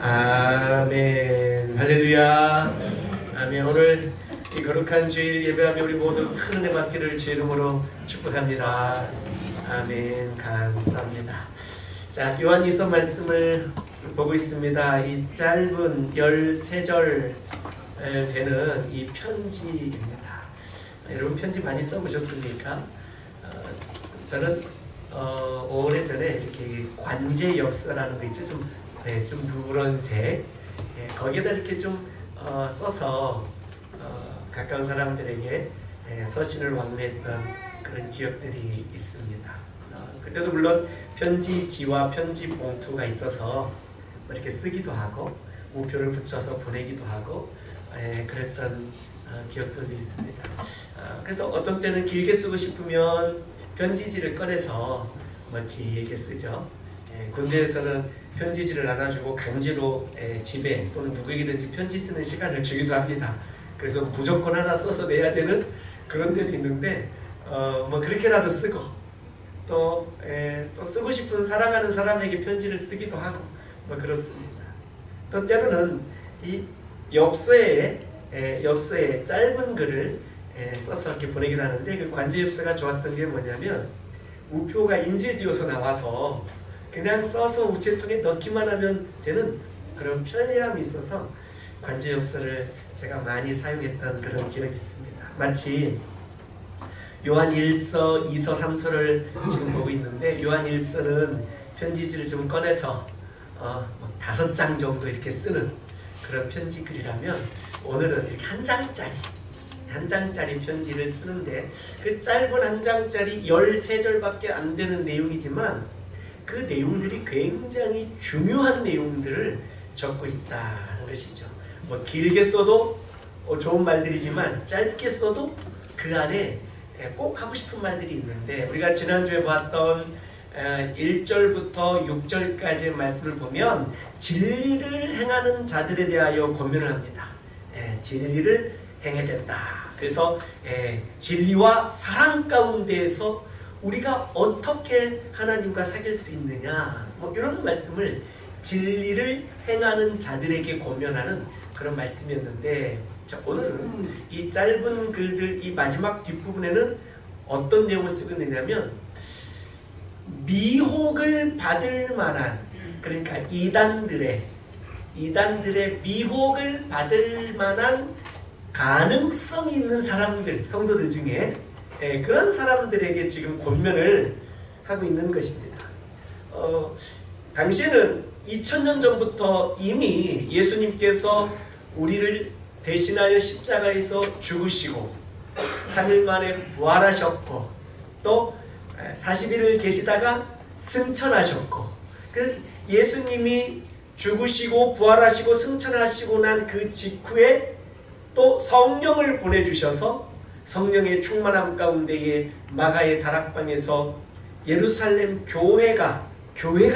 아멘. 할렐루야. 아멘. 오늘 이 거룩한 주일 예배하며 우리 모두 큰 은혜 받기를 주 이름으로 축복합니다. 아멘. 감사합니다. 자, 요한일서 말씀을 보고 있습니다. 이 짧은 13절 되는 이 편지입니다. 여러분 편지 많이 써보셨습니까? 저는 오래전에 이렇게 관제엽서라는 거 있죠. 좀 누런색, 거기에다 이렇게 좀 써서 가까운 사람들에게 서신을 왕래했던 그런 기억들이 있습니다. 그때도 물론 편지지와 편지 봉투가 있어서 이렇게 쓰기도 하고 우표를 붙여서 보내기도 하고 그랬던 기억들도 있습니다. 그래서 어떤 때는 길게 쓰고 싶으면 편지지를 꺼내서 길게 쓰죠. 군대에서는 편지지를 나눠주고 강제로 집에 또는 누구에게든지 편지 쓰는 시간을 주기도 합니다. 그래서 무조건 하나 써서 내야 되는 그런 때도 있는데 그렇게라도 쓰고 또 쓰고 싶은 사랑하는 사람에게 편지를 쓰기도 하고 그렇습니다. 또 때로는 이 엽서에 짧은 글을 써서 이렇게 보내기도 하는데, 그 관제엽서가 좋았던 게 뭐냐면 우표가 인쇄되어서 나와서 그냥 써서 우체통에 넣기만 하면 되는 그런 편리함이 있어서 관제엽서를 제가 많이 사용했던 그런 기억이 있습니다. 마치 요한 1서, 2서, 3서를 지금 보고 있는데, 요한 1서는 편지지를 좀 꺼내서 5장 정도 이렇게 쓰는 그런 편지 글이라면, 오늘은 이렇게 한 장짜리 편지를 쓰는데, 그 짧은 한 장짜리 13절밖에 안 되는 내용이지만 그 내용들이 굉장히 중요한 내용들을 적고 있다는 것이죠. 길게 써도 좋은 말들이지만 짧게 써도 그 안에 꼭 하고 싶은 말들이 있는데, 우리가 지난주에 봤던 1절부터 6절까지의 말씀을 보면 진리를 행하는 자들에 대하여 권면을 합니다. 진리를 행해야 된다. 그래서 진리와 사랑 가운데에서 우리가 어떻게 하나님과 사귈 수 있느냐, 이런 말씀을 진리를 행하는 자들에게 권면하는 그런 말씀이었는데, 자, 오늘은 이 짧은 글들 이 마지막 뒷부분에는 어떤 내용을 쓰고 있느냐면, 미혹을 받을 만한, 그러니까 이단들의 미혹을 받을 만한 가능성이 있는 사람들, 성도들 중에 그런 사람들에게 지금 권면을 하고 있는 것입니다. 당시에는 2000년 전부터 이미 예수님께서 우리를 대신하여 십자가에서 죽으시고 3일 만에 부활하셨고 또 40일을 계시다가 승천하셨고, 그래서 예수님이 죽으시고 부활하시고 승천하시고 난 그 직후에 또 성령을 보내주셔서 성령의 충만함 가운데에 마가의 다락방에서 예루살렘 교회가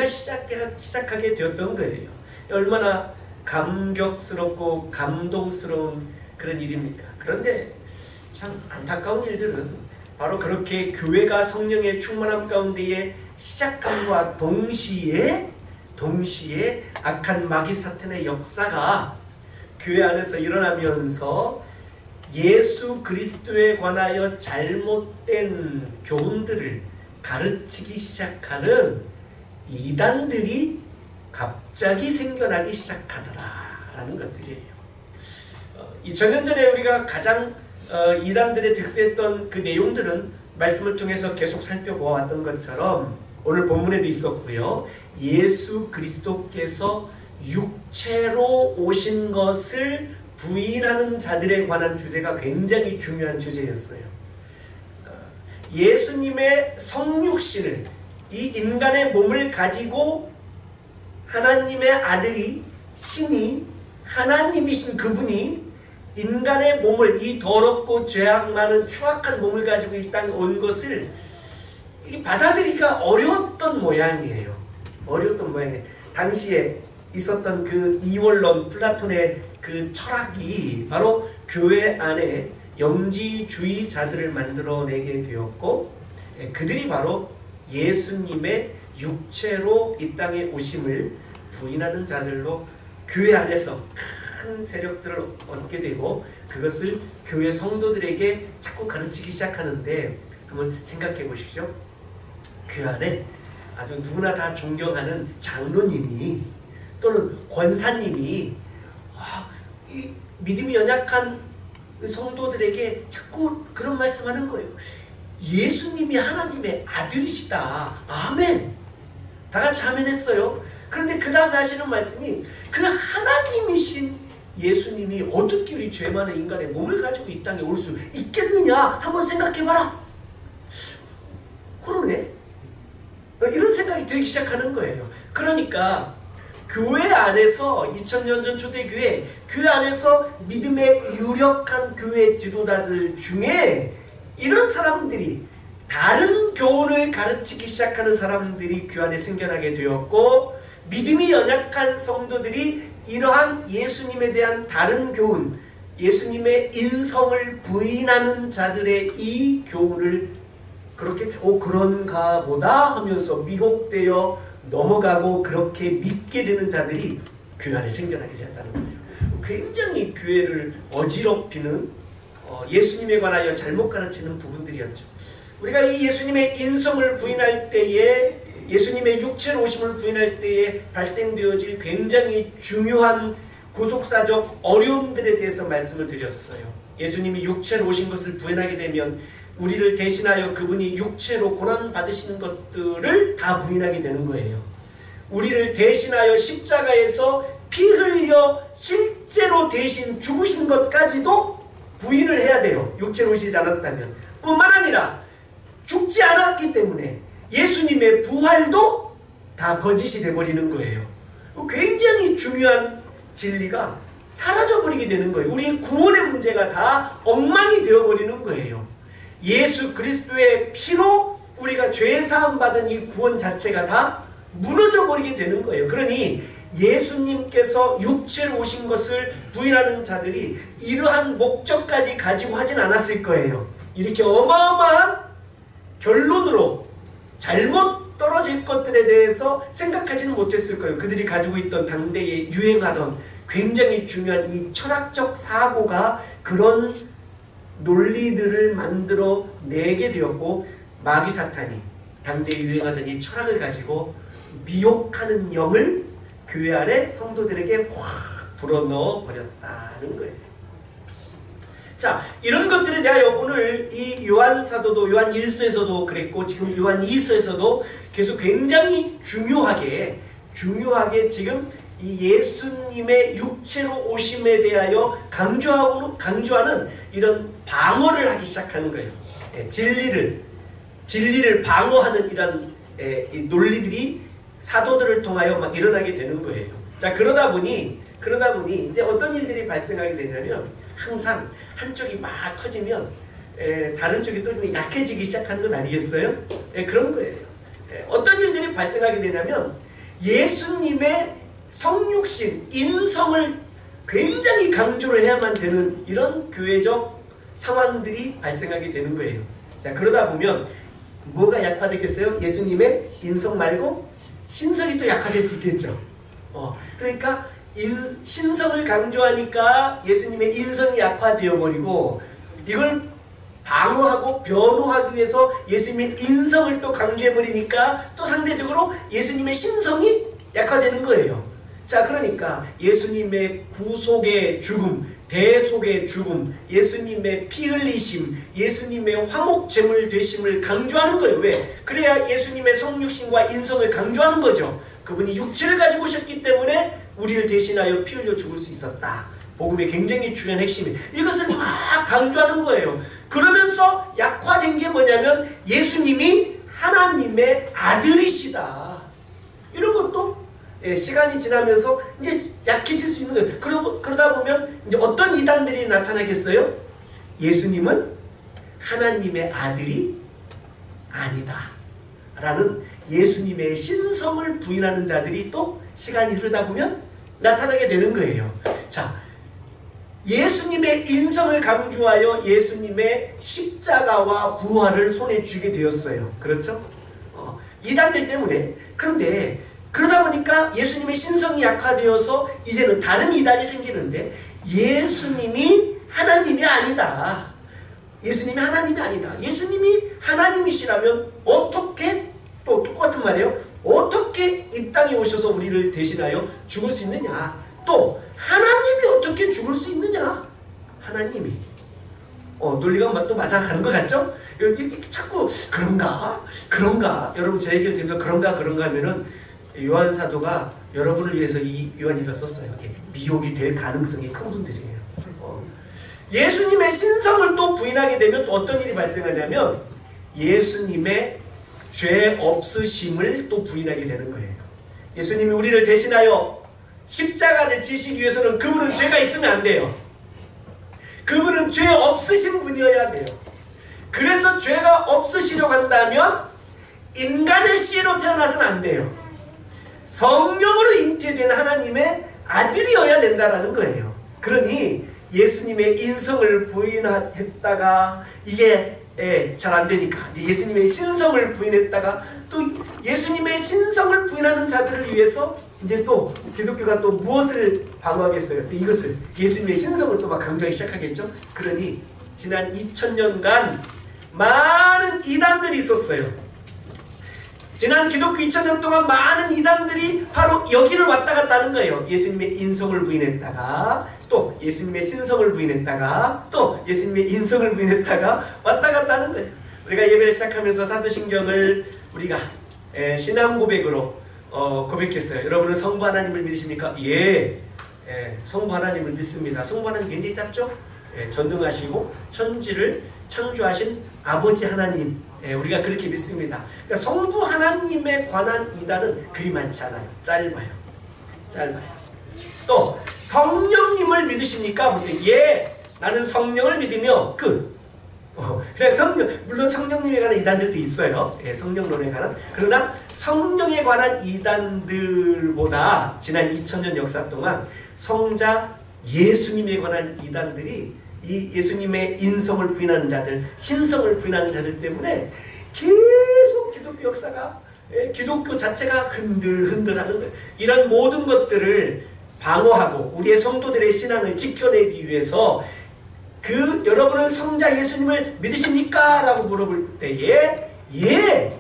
시작하게 되었던 거예요. 얼마나 감격스럽고 감동스러운 그런 일입니까? 그런데 참 안타까운 일들은 바로 그렇게 교회가 성령의 충만함 가운데에 시작함과 동시에 악한 마귀 사탄의 역사가 교회 안에서 일어나면서 예수 그리스도에 관하여 잘못된 교훈들을 가르치기 시작하는 이단들이 갑자기 생겨나기 시작하더라라는 것들이에요. 2000년 전에 우리가 가장 이단들의 득세했던 그 내용들은 말씀을 통해서 계속 살펴보았던 것처럼 오늘 본문에도 있었고요. 예수 그리스도께서 육체로 오신 것을 부인하는 자들에 관한 주제가 굉장히 중요한 주제였어요. 예수님의 성육신을, 이 인간의 몸을 가지고 하나님의 아들이, 신이, 하나님이신 그분이 인간의 몸을, 이 더럽고 죄악 많은 추악한 몸을 가지고 이 땅에 온 것을 받아들이기가 어려웠던 모양이에요. 당시에 있었던 그 이원론, 플라톤의 그 철학이 바로 교회 안에 영지주의자들을 만들어내게 되었고, 그들이 바로 예수님의 육체로 이 땅에 오심을 부인하는 자들로 교회 안에서 큰 세력들을 얻게 되고 그것을 교회 성도들에게 자꾸 가르치기 시작하는데 한번 생각해 보십시오. 그 안에 아주 누구나 다 존경하는 장로님이 또는 권사님이 이 믿음이 연약한 성도들에게 자꾸 그런 말씀하는 거예요. 예수님이 하나님의 아들이시다. 아멘. 다 같이 아멘 했어요. 그런데 그 다음에 하시는 말씀이 그 하나님이신 예수님이 어떻게 우리 죄 많은 인간의 몸을 가지고 이 땅에 올 수 있겠느냐 한번 생각해봐라. 그러네. 이런 생각이 들기 시작하는 거예요. 그러니까 교회 안에서 2000년 전 초대교회 교회 안에서 믿음의 유력한 교회 지도자들 중에 이런 사람들이 다른 교훈을 가르치기 시작하는 사람들이 교회 안에 생겨나게 되었고 믿음이 연약한 성도들이 이러한 예수님에 대한 다른 교훈, 예수님의 인성을 부인하는 자들의 이 교훈을 그렇게 그런가 보다 하면서 미혹되어 넘어가고 그렇게 믿게 되는 자들이 교회 안에 생겨나게 되었다는 거예요. 굉장히 교회를 어지럽히는 예수님에 관하여 잘못 가르치는 부분들이었죠. 우리가 이 예수님의 인성을 부인할 때에 예수님의 육체로 오심을 부인할 때에 발생되어질 굉장히 중요한 구속사적 어려움들에 대해서 말씀을 드렸어요. 예수님이 육체로 오신 것을 부인하게 되면 우리를 대신하여 그분이 육체로 고난받으시는 것들을 다 부인하게 되는 거예요. 우리를 대신하여 십자가에서 피 흘려 실제로 대신 죽으신 것까지도 부인을 해야 돼요. 육체로 오시지 않았다면. 뿐만 아니라 죽지 않았기 때문에 예수님의 부활도 다 거짓이 되어버리는 거예요. 굉장히 중요한 진리가 사라져버리게 되는 거예요. 우리의 구원의 문제가 다 엉망이 되어버리는 거예요. 예수 그리스도의 피로 우리가 죄사함 받은 이 구원 자체가 다 무너져 버리게 되는 거예요. 그러니 예수님께서 육체로 오신 것을 부인하는 자들이 이러한 목적까지 가지고 하진 않았을 거예요. 이렇게 어마어마한 결론으로 잘못 떨어질 것들에 대해서 생각하지는 못했을 거예요. 그들이 가지고 있던 당대에 유행하던 굉장히 중요한 이 철학적 사고가 그런 논리들을 만들어 내게 되었고 마귀 사탄이 당대에 유행하던 이 철학을 가지고 미혹하는 영을 교회 안에 성도들에게 확 불어넣어 버렸다는 거예요. 자, 이런 것들에 대하여 오늘 이 요한 사도도 요한 1서에서도 그랬고 지금 요한 2서에서도 계속 굉장히 중요하게 지금 이 예수님의 육체로 오심에 대하여 강조하는 이런 방어를 하기 시작하는 거예요. 진리를 방어하는 이런 이 논리들이 사도들을 통하여 막 일어나게 되는 거예요. 자, 그러다 보니 이제 어떤 일들이 발생하게 되냐면 항상 한쪽이 막 커지면 다른 쪽이 또 좀 약해지기 시작하는 것 아니겠어요? 그런 거예요. 어떤 일들이 발생하게 되냐면 예수님의 성육신, 인성을 굉장히 강조를 해야만 되는 이런 교회적 상황들이 발생하게 되는 거예요. 자, 그러다 보면 뭐가 약화되겠어요? 예수님의 인성 말고 신성이 또 약화될 수 있겠죠. 그러니까 신성을 강조하니까 예수님의 인성이 약화되어 버리고 이걸 방어하고 변호하기 위해서 예수님의 인성을 또 강조해 버리니까 또 상대적으로 예수님의 신성이 약화되는 거예요. 자, 그러니까 예수님의 구속의 죽음, 대속의 죽음, 예수님의 피 흘리심, 예수님의 화목제물 되심을 강조하는 거예요. 왜? 그래야 예수님의 성육신과 인성을 강조하는 거죠. 그분이 육체를 가지고 오셨기 때문에 우리를 대신하여 피 흘려 죽을 수 있었다. 복음의 굉장히 중요한 핵심이 이것을 막 강조하는 거예요. 그러면서 약화된 게 뭐냐면 예수님이 하나님의 아들이시다. 이런 것도 시간이 지나면서 이제 약해질 수 있는 거예요. 그러다 보면 이제 어떤 이단들이 나타나겠어요? 예수님은 하나님의 아들이 아니다 라는 예수님의 신성을 부인하는 자들이 또 시간이 흐르다 보면 나타나게 되는 거예요. 자, 예수님의 인성을 강조하여 예수님의 십자가와 부활을 손에 쥐게 되었어요. 그렇죠? 이단들 때문에. 그런데 그러다 보니까 예수님의 신성이 약화되어서 이제는 다른 이단이 생기는데, 예수님이 하나님이 아니다. 예수님이 하나님이 아니다. 예수님이 하나님이시라면 어떻게, 또 똑같은 말이에요. 어떻게 이 땅에 오셔서 우리를 대신하여 죽을 수 있느냐. 또 하나님이 어떻게 죽을 수 있느냐. 하나님이. 논리가 또 맞아가는 것 같죠? 자꾸 그런가 여러분, 제 얘기를 들으면서 그런가 하면은 요한 사도가 여러분을 위해서 이 요한이서 썼어요. 미혹이 될 가능성이 큰 분들이에요. 예수님의 신성을 또 부인하게 되면 또 어떤 일이 발생하냐면, 예수님의 죄 없으심을 또 부인하게 되는 거예요. 예수님이 우리를 대신하여 십자가를 지시기 위해서는 그분은 죄가 있으면 안 돼요. 그분은 죄 없으신 분이어야 돼요. 그래서 죄가 없으시려고 한다면 인간의 씨로 태어나서는 안 돼요. 성령으로 잉태된 하나님의 아들이어야 된다라는 거예요. 그러니 예수님의 인성을 부인했다가 이게 잘 안 되니까 이제 예수님의 신성을 부인했다가, 또 예수님의 신성을 부인하는 자들을 위해서 이제 또 기독교가 또 무엇을 방어하겠어요? 이것을, 예수님의 신성을 또 막 강조하기 시작하겠죠. 그러니 지난 2000년간 많은 이단들이 있었어요. 지난 기독교 2000년 동안 많은 이단들이 바로 여기를 왔다 갔다 하는 거예요. 예수님의 인성을 부인했다가, 또 예수님의 신성을 부인했다가, 또 예수님의 인성을 부인했다가 왔다 갔다 하는 거예요. 우리가 예배를 시작하면서 사도신경을 우리가 신앙 고백으로 고백했어요. 여러분은 성부 하나님을 믿으십니까? 예, 성부 하나님을 믿습니다. 성부 하나님 굉장히 짧죠? 전능하시고 천지를 창조하신 아버지 하나님, 우리가 그렇게 믿습니다. 그러니까 성부 하나님에 관한 이단은 그리 많지 않아요. 짧아요. 또 성령님을 믿으십니까? 예, 나는 성령을 믿으며 끝. 그냥 성령, 물론 성령님에 관한 이단들도 있어요. 성령론에 관한. 그러나 성령에 관한 이단들보다 지난 2000년 역사 동안 성자 예수님에 관한 이단들이 이 예수님의 인성을 부인하는 자들, 신성을 부인하는 자들 때문에 계속 기독교 역사가, 기독교 자체가 흔들흔들하는 거예요. 이런 모든 것들을 방어하고 우리의 성도들의 신앙을 지켜내기 위해서, 여러분은 성자 예수님을 믿으십니까? 라고 물어볼 때에, 예,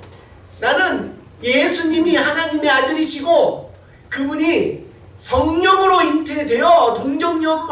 나는 예수님이 하나님의 아들이시고 그분이 성령으로 잉태되어 동정녀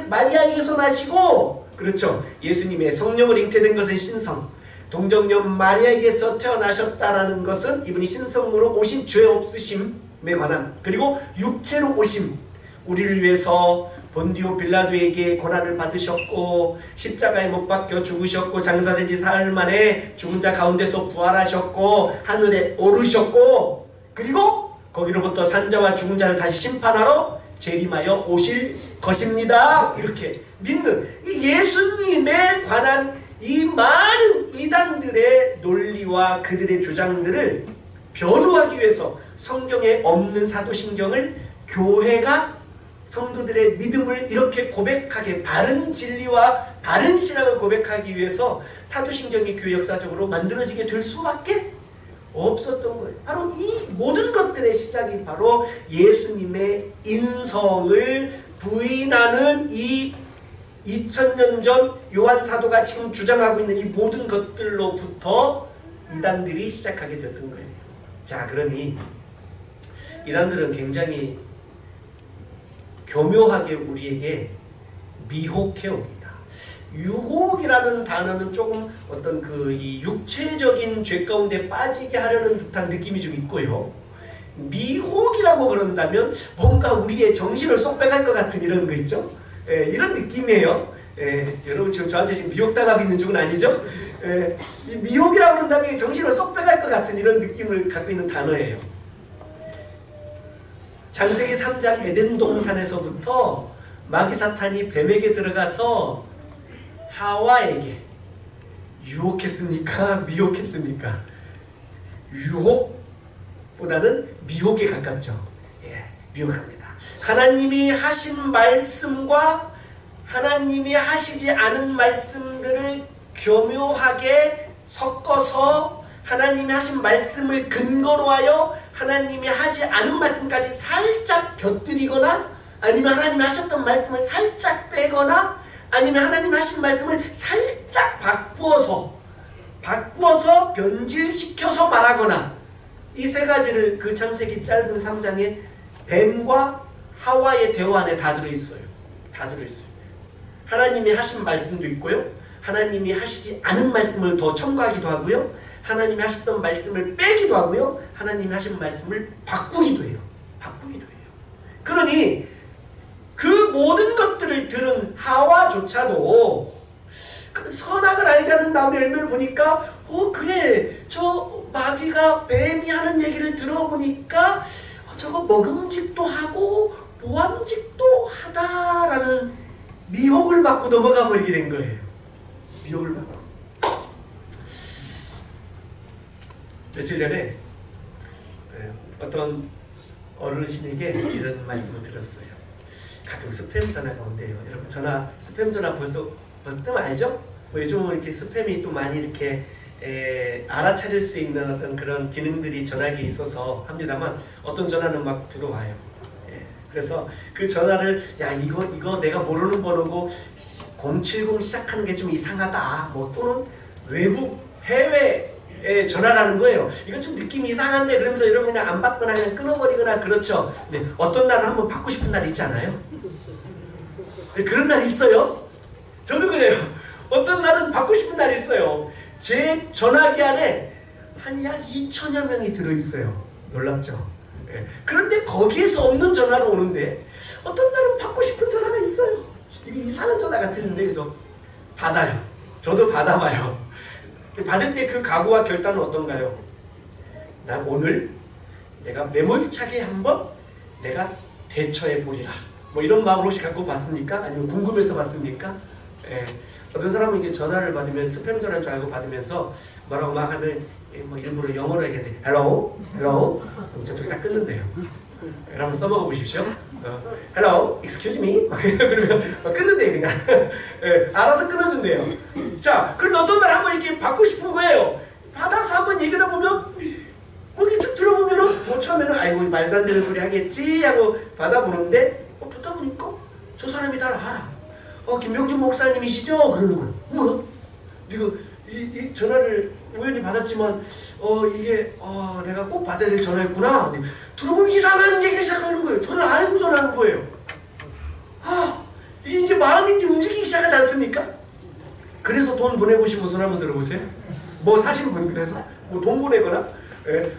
마리아에게서 나시고, 그렇죠, 예수님의 성령으로 잉태된 것은 신성, 동정녀 마리아에게서 태어나셨다라는 것은 이분이 신성으로 오신 죄 없으심에 관한, 그리고 육체로 오심, 우리를 위해서 본디오 빌라도에게 고난을 받으셨고 십자가에 못 박혀 죽으셨고 장사된 지 사흘 만에 죽은 자 가운데서 부활하셨고 하늘에 오르셨고, 그리고 거기로부터 산자와 죽은 자를 다시 심판하러 재림하여 오실 것입니다. 이렇게 믿는 이 예수님에 관한 이 많은 이단들의 논리와 그들의 주장들을 변호하기 위해서 성경에 없는 사도신경을 교회가 성도들의 믿음을 이렇게 고백하게, 바른 진리와 바른 신앙을 고백하기 위해서 사도신경이 교회 역사적으로 만들어지게 될 수밖에 없었던 거예요. 바로 이 모든 것들의 시작이 바로 예수님의 인성을 부인하는 이 2000년 전 요한 사도가 지금 주장하고 있는 이 모든 것들로부터 이단들이 시작하게 되었던 거예요. 자, 그러니 이단들은 굉장히 교묘하게 우리에게 미혹해 옵니다. 유혹이라는 단어는 조금 어떤 이 육체적인 죄 가운데 빠지게 하려는 듯한 느낌이 좀 있고요. 미혹이라고 그런다면 뭔가 우리의 정신을 쏙 빼갈 것 같은 이런 거 있죠? 이런 느낌이에요. 여러분 지금 저한테 지금 미혹당하고 있는 중은 아니죠? 이 미혹이라고 그런다면 정신을 쏙 빼갈 것 같은 이런 느낌을 갖고 있는 단어예요. 창세기 3장 에덴 동산에서부터 마귀 사탄이 뱀에게 들어가서 하와에게 유혹했습니까? 미혹했습니까? 유혹보다는 미혹에 가깝죠. 미혹합니다. 하나님이 하신 말씀과 하나님이 하시지 않은 말씀들을 교묘하게 섞어서 하나님이 하신 말씀을 근거로 하여 하나님이 하지 않은 말씀까지 살짝 곁들이거나, 아니면 하나님이 하셨던 말씀을 살짝 빼거나, 아니면 하나님 하신 말씀을 살짝 바꾸어서 변질시켜서 말하거나, 이 세 가지를 그 창세기 짧은 3장에 뱀과 하와의 대화 안에 다 들어있어요. 다 들어있어요. 하나님이 하신 말씀도 있고요, 하나님이 하시지 않은 말씀을 더 첨가하기도 하고요, 하나님이 하셨던 말씀을 빼기도 하고요, 하나님이 하신 말씀을 바꾸기도 해요. 그러니 그 모든 것들을 들은 하와조차도 선악을 알게 하는 나무의 열매를 보니까 그래, 저 마귀가, 뱀이 하는 얘기를 들어보니까 저거 먹음직도 하고 모함직도 하다라는 미혹을 받고 넘어가 버리게 된 거예요. 미혹을 받고. 며칠 전에 어떤 어르신에게 이런 말씀을 들었어요. 가끔 스팸 전화가 온대요. 여러분, 스팸 전화 벌써 뜨면 알죠? 요즘은 이렇게 스팸이 또 많이 이렇게 알아차릴 수 있는 어떤 그런 기능들이 전화기에 있어서 합니다만, 어떤 전화는 막 들어와요. 그래서 그 전화를, 야, 이거 내가 모르는 번호고 070 시작하는 게 좀 이상하다, 뭐 또는 외국 해외에 전화라는 거예요. 이거 좀 느낌이 이상한데, 그러면서 여러분 그냥 안 받거나 그냥 끊어버리거나 그렇죠. 근데 어떤 날은 한번 받고 싶은 날 있지 않아요? 그런 날 있어요. 저도 그래요. 어떤 날은 받고 싶은 날이 있어요. 제 전화기 안에 한 약 2천여 명이 들어있어요. 놀랍죠? 그런데 거기에서 없는 전화가 오는데 어떤 날은 받고 싶은 전화가 있어요. 이게 이상한 전화 같은데, 그래서 받아요. 저도 받아봐요. 받을 때 그 각오와 결단은 어떤가요? 난 오늘 내가 매몰차게 한번 내가 대처해 보리라, 뭐 이런 마음을 혹시 갖고 받습니까? 아니면 궁금해서 받습니까? 어떤 사람은 이게 전화를 받으면 스팸 전화인 줄 알고 받으면서 뭐라고 막 하면 뭐 일부러 영어로 얘기하는데 hello, hello, 그럼 저쪽에 딱 끊는데요. 여러분 써먹어 보십시오. hello, excuse me, 그러면 끊는데요, 그냥. 알아서 끊어준대요. 자, 그럼 어떤 날 한번 이렇게 받고 싶은 거예요. 받아서 한번 얘기하다 보면 이렇게 쭉 들어보면은 처음에는 아이고 말도 안 되는 소리 하겠지 하고 받아보는데 듣다 보니까 저 사람이 날 알아. 김명준 목사님이시죠? 그러는 거예요. 뭐야? 네가 이 전화를 우연히 받았지만 이게 내가 꼭 받아야 될 전화였구나. 들어보면 이상한 얘기를 시작하는 거예요. 저를 알고 전화하는 거예요. 이게 이제 마음이 이제 움직이기 시작하지 않습니까? 그래서 돈 보내보신 분 손 한번 들어보세요. 뭐 사신 분, 그래서 뭐 돈 보내거나,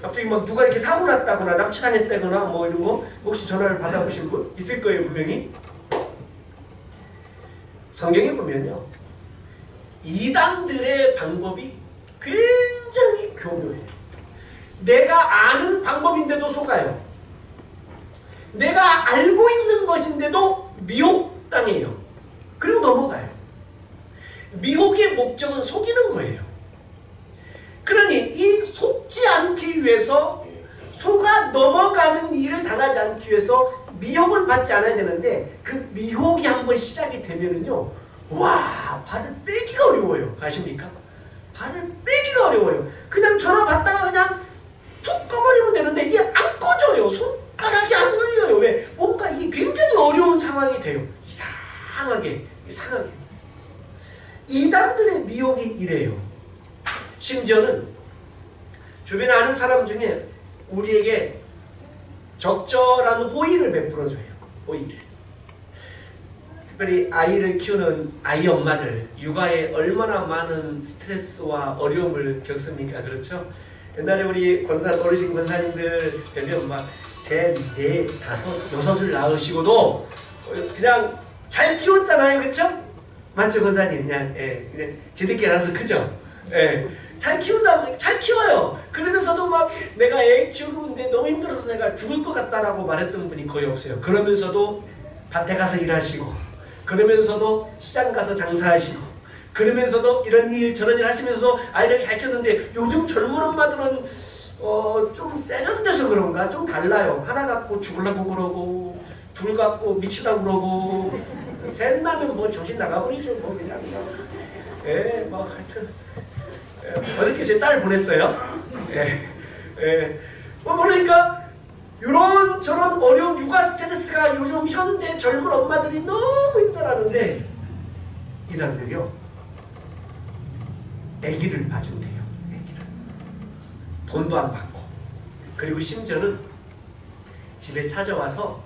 갑자기 막 누가 이렇게 사고 났다거나 납치당했다거나 뭐 이런 거 혹시 전화를 받아보신 분 있을 거예요, 분명히. 성경에 보면요, 이단들의 방법이 굉장히 교묘해요. 내가 아는 방법인데도 속아요. 내가 알고 있는 것인데도 미혹당해요. 그리고 넘어가요. 미혹의 목적은 속이는 거예요. 그러니 이 속지 않기 위해서, 속아 넘어가는 일을 당하지 않기 위해서 미혹을 받지 않아야 되는데, 그 미혹이 한번 시작이 되면은요, 와, 발을 빼기가 어려워요. 아십니까? 발을 빼기가 어려워요. 그냥 전화 받다가 그냥 툭 꺼버리면 되는데 이게 안 꺼져요. 손가락이 안 눌려요. 왜? 뭔가 이게 굉장히 어려운 상황이 돼요. 이상하게. 이단들의 미혹이 이래요. 심지어는 주변에 아는 사람 중에 우리에게 적절한 호의를 베풀어줘요. 호의를. 특별히 아이를 키우는 아이 엄마들, 육아에 얼마나 많은 스트레스와 어려움을 겪습니까? 그렇죠? 옛날에 우리 어르신 권사님들 되면 막 3, 4, 5, 6을 낳으시고도 그냥 잘 키웠잖아요. 그렇죠? 맞죠, 권사님? 그냥 지들끼리 알아서 크죠? 잘 키운다고, 잘 키워요. 그러면서도 막 내가 애 키우는데 너무 힘들어서 내가 죽을 것 같다라고 말했던 분이 거의 없어요. 그러면서도 밭에 가서 일하시고, 그러면서도 시장 가서 장사하시고, 그러면서도 이런 일 저런 일 하시면서도 아이를 잘 키웠는데, 요즘 젊은 엄마들은 좀 세련돼서 그런가 좀 달라요. 하나 갖고 죽으려고 그러고, 둘 갖고 미치려고 그러고, 셋 나면 뭐 정신 나가버리죠. 뭐 그냥 뭐 하여튼 어저께 제 딸 보냈어요. 그러니까 이런 저런 어려운 육아 스트레스가 요즘 현대 젊은 엄마들이 너무 힘들어하는데 이단들이요 아기를 봐준대요. 아기를 돈도 안 받고, 그리고 심지어는 집에 찾아와서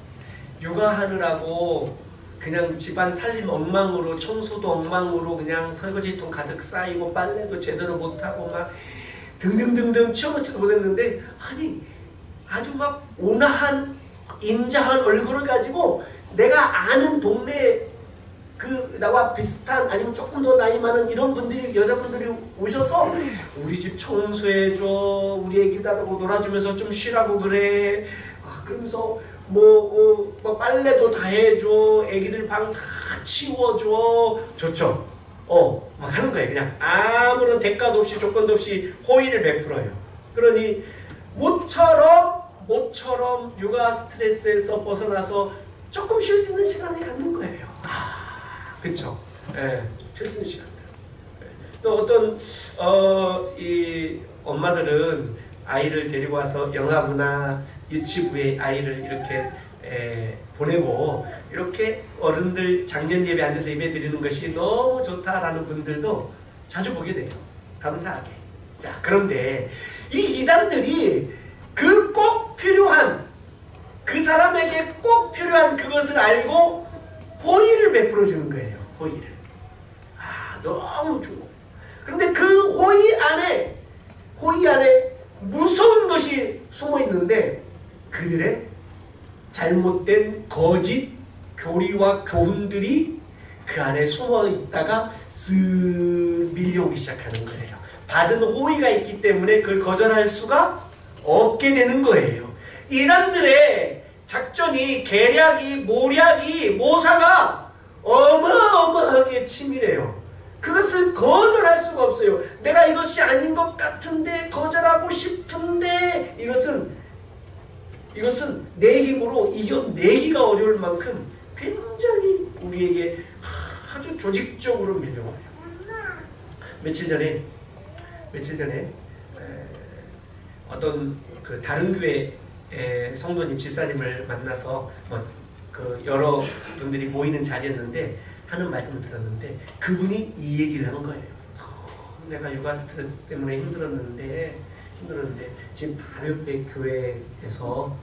육아하느라고 그냥 집안 살림 엉망으로, 청소도 엉망으로, 그냥 설거지통 가득 쌓이고 빨래도 제대로 못하고 막 등등등등 치워놓지도 못했는데, 아니 아주 막 온화한 인자한 얼굴을 가지고 내가 아는 동네 그 나와 비슷한 아니면 조금 더 나이 많은 이런 분들이, 여자분들이 오셔서 우리 집 청소해줘, 우리 애기들하고 놀아주면서 좀 쉬라고 그래, 그러면서 뭐 빨래도 다 해줘, 애기들 방 다 치워줘, 좋죠? 막 하는 거예요. 그냥 아무런 대가도 없이 조건도 없이 호의를 베풀어요. 그러니 모처럼 육아 스트레스에서 벗어나서 조금 쉴 수 있는 시간을 갖는 거예요. 그쵸? 예, 쉴 수 있는 시간들. 또 어떤 이 엄마들은 아이를 데리고 와서 영아부나 유치부에 아이를 이렇게 보내고 이렇게 어른들 작년 예배 앉아서 예배 드리는 것이 너무 좋다라는 분들도 자주 보게 돼요. 감사하게. 자, 그런데 이 이단들이 그 꼭 필요한, 그 사람에게 꼭 필요한 그것을 알고 호의를 베풀어 주는 거예요. 호의를. 너무 좋고. 그런데 그 호의 안에 무서운 것이 숨어 있는데, 그들의 잘못된 거짓 교리와 교훈들이 그 안에 숨어 있다가 쓱 밀려오기 시작하는 거예요. 받은 호의가 있기 때문에 그걸 거절할 수가 없게 되는 거예요. 이단들의 작전이, 계략이, 모략이, 모사가 어마어마하게 치밀해요. 그것을 거절할 수가 없어요. 내가 이것이 아닌 것 같은데, 거절하고 싶은데, 이것은 내 힘으로 이겨내기가 어려울 만큼 굉장히 우리에게 아주 조직적으로 밀려와요. 며칠 전에 어떤 그 다른 교회 성도님, 집사님을 만나서 그 여러 분들이 모이는 자리였는데 하는 말씀을 들었는데, 그분이 이 얘기를 하는 거예요. 내가 육아 스트레스 때문에 힘들었는데 지금 바로 옆에 교회에서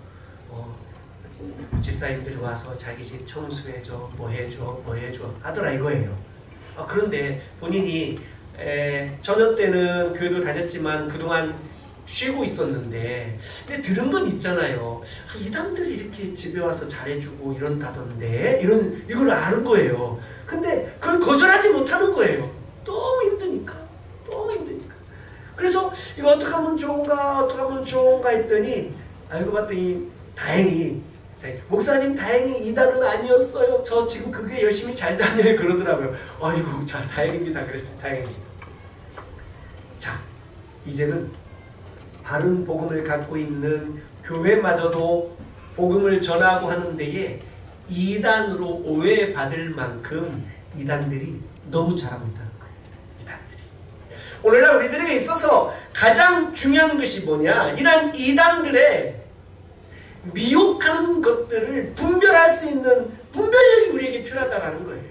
집사님들이 와서 자기 집 청소해줘, 뭐 해줘 하더라 이거예요. 그런데 본인이 저녁 때는 교회도 다녔지만 그동안 쉬고 있었는데, 근데 들은 건 있잖아요. 이단들이 이렇게 집에 와서 잘해주고 이런다던데, 이걸 아는 거예요. 근데 그걸 거절하지 못하는 거예요. 너무 힘드니까. 그래서 이거 어떻게 하면 좋은가 했더니, 알고 봤더니 다행히 목사님 다행히 이단은 아니었어요. 저 지금 그게 열심히 잘 다녀요 그러더라고요. 아이고, 자, 다행입니다. 그랬어요. 다행입니다. 자, 이제는 바른 복음을 갖고 있는 교회마저도 복음을 전하고 하는 데에 이단으로 오해받을 만큼 이단들이 너무 잘하고 있다는 거예요. 이단들이. 오늘날 우리들에게 있어서 가장 중요한 것이 뭐냐? 이런 이단들의 미혹하는 것들을 분별할 수 있는 분별력이 우리에게 필요하다는 거예요.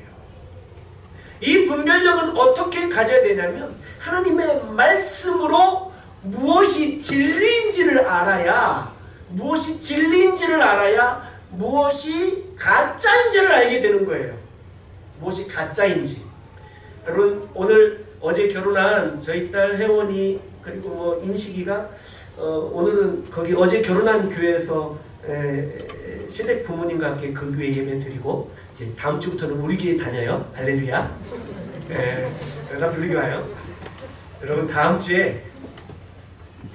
이 분별력은 어떻게 가져야 되냐면, 하나님의 말씀으로 무엇이 진리인지를 알아야, 무엇이 가짜인지를 알게 되는 거예요. 무엇이 가짜인지. 여러분, 어제 결혼한 저희 딸 혜원이, 그리고 인식이가 오늘은 거기 어제 결혼한 교회에서 시댁 부모님과 함께 그 교회 예배 드리고, 이제 다음 주부터는 우리 교회 다녀요. 할렐루야. 다음 주 우리 교회 와요. 여러분, 다음 주에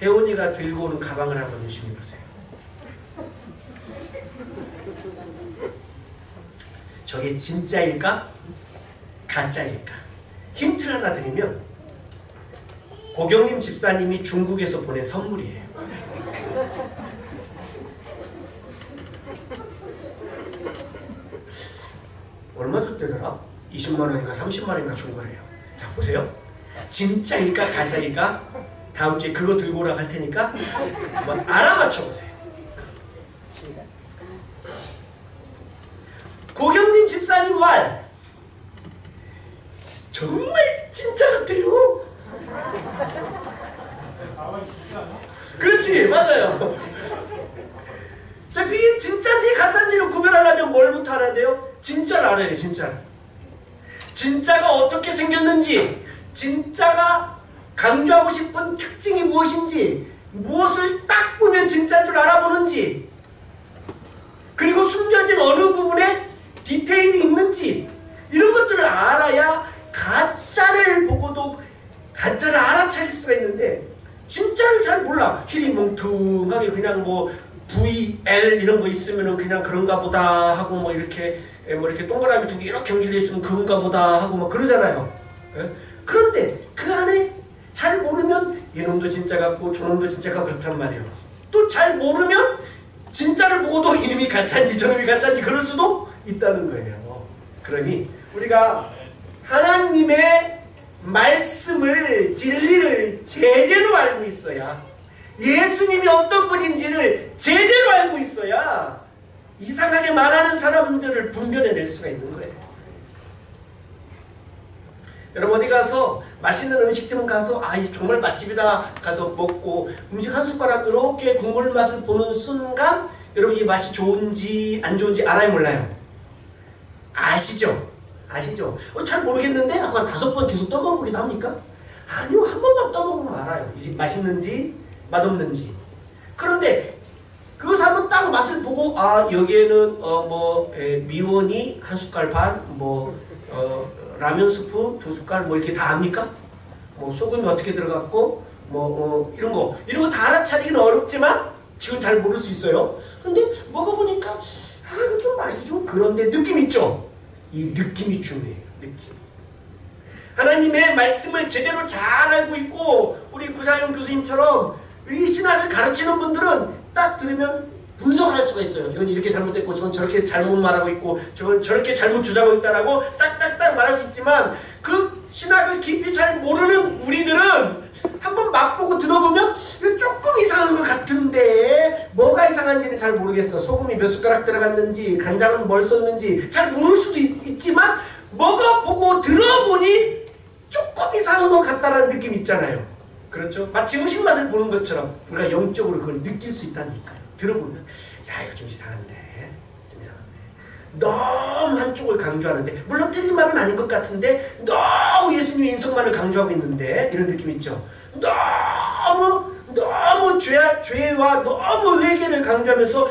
혜원이가 들고 오는 가방을 한번 유심히 보세요. 저게 진짜일까? 가짜일까? 힌트를 하나 드리면, 고경림 집사님이 중국에서 보낸 선물이에요. 얼마 줬대더라? 20만 원인가 30만 원인가 준 거래요. 자, 보세요. 진짜일까 가짜일까? 다음 주에 그거 들고 오라고 할 테니까 한번 알아맞혀 보세요. 고경림 집사님 말 정말 진짜 같아요. 그렇지, 맞아요. 자, 그게 진짜인지 가짜인지를 구별하려면 뭘부터 알아야 돼요? 진짜를 알아야 돼요. 진짜가 어떻게 생겼는지, 진짜가 강조하고 싶은 특징이 무엇인지, 무엇을 딱 보면 진짜인 줄 알아보는지, 그리고 숨겨진 어느 부분에 디테일이 있는지, 이런 것들을 알아야 가짜를 보고도 가짜를 알아차릴 수가 있는데, 진짜를 잘 몰라. 힐이 뭉퉁하게 그냥 뭐 VL 이런 거 있으면은 그냥 그런가 보다 하고 뭐 이렇게 동그라미 두 개 이렇게 연결되어 있으면 그런가 보다 하고 막 그러잖아요. 예? 그런데 그 안에 잘 모르면 이놈도 진짜 같고 저놈도 진짜 같고 그렇단 말이에요. 또 잘 모르면 진짜를 보고도 이놈이 가짜인지 저놈이 가짜인지 그럴 수도 있다는 거예요. 그러니 우리가 하나님의 말씀을, 진리를 제대로 알고 있어야, 예수님이 어떤 분인지를 제대로 알고 있어야 이상하게 말하는 사람들을 분별해낼 수가 있는 거예요. 여러분 어디 가서 맛있는 음식점 가서 정말 맛집이다 가서 먹고 음식 한 숟가락 이렇게 국물 맛을 보는 순간 여러분 이 맛이 좋은지 안 좋은지 알아요, 몰라요? 아시죠? 잘 모르겠는데 한 5번 계속 떠먹어보기도 합니까? 아니요, 한 번만 떠먹으면 알아요. 이게 맛있는지 맛없는지. 그런데 그것을 한번 딱 맛을 보고 여기에는 미원이 한 숟갈 반, 라면 스프 2숟갈 이렇게 다 압니까? 소금이 어떻게 들어갔고 이런 거 다 알아차리기는 어렵지만 지금 잘 모를 수 있어요. 근데 먹어보니까 이거 좀 맛이 좀 그런데 느낌 있죠? 이 느낌이 중요해요. 느낌. 하나님의 말씀을 제대로 잘 알고 있고 우리 구자영 교수님처럼 이 신학을 가르치는 분들은 딱 들으면 분석을 할 수가 있어요. 이건 이렇게 잘못됐고 저건 저렇게 잘못 말하고 있고 저건 저렇게 잘못 주장하고 있다라고 딱딱딱 말할 수 있지만 그 신학을 깊이 잘 모르는 우리들은 한번 맛보고 들어보면 이거 조금 이상한 것 같은데 뭐가 이상한지는 잘 모르겠어. 소금이 몇 숟가락 들어갔는지 간장은 뭘 썼는지 잘 모를 수도 있지만 먹어보고 들어보니 조금 이상한 것 같다라는 느낌이 있잖아요. 그렇죠? 마치 음식 맛을 보는 것처럼 우리가 영적으로 그걸 느낄 수 있다니까요. 들어보면 이거 좀 이상한데 너무 한쪽을 강조하는데 물론 틀린 말은 아닌 것 같은데 너무 예수님의 인성만을 강조하고 있는데 이런 느낌 있죠. 너무 죄와 너무 회개를 강조하면서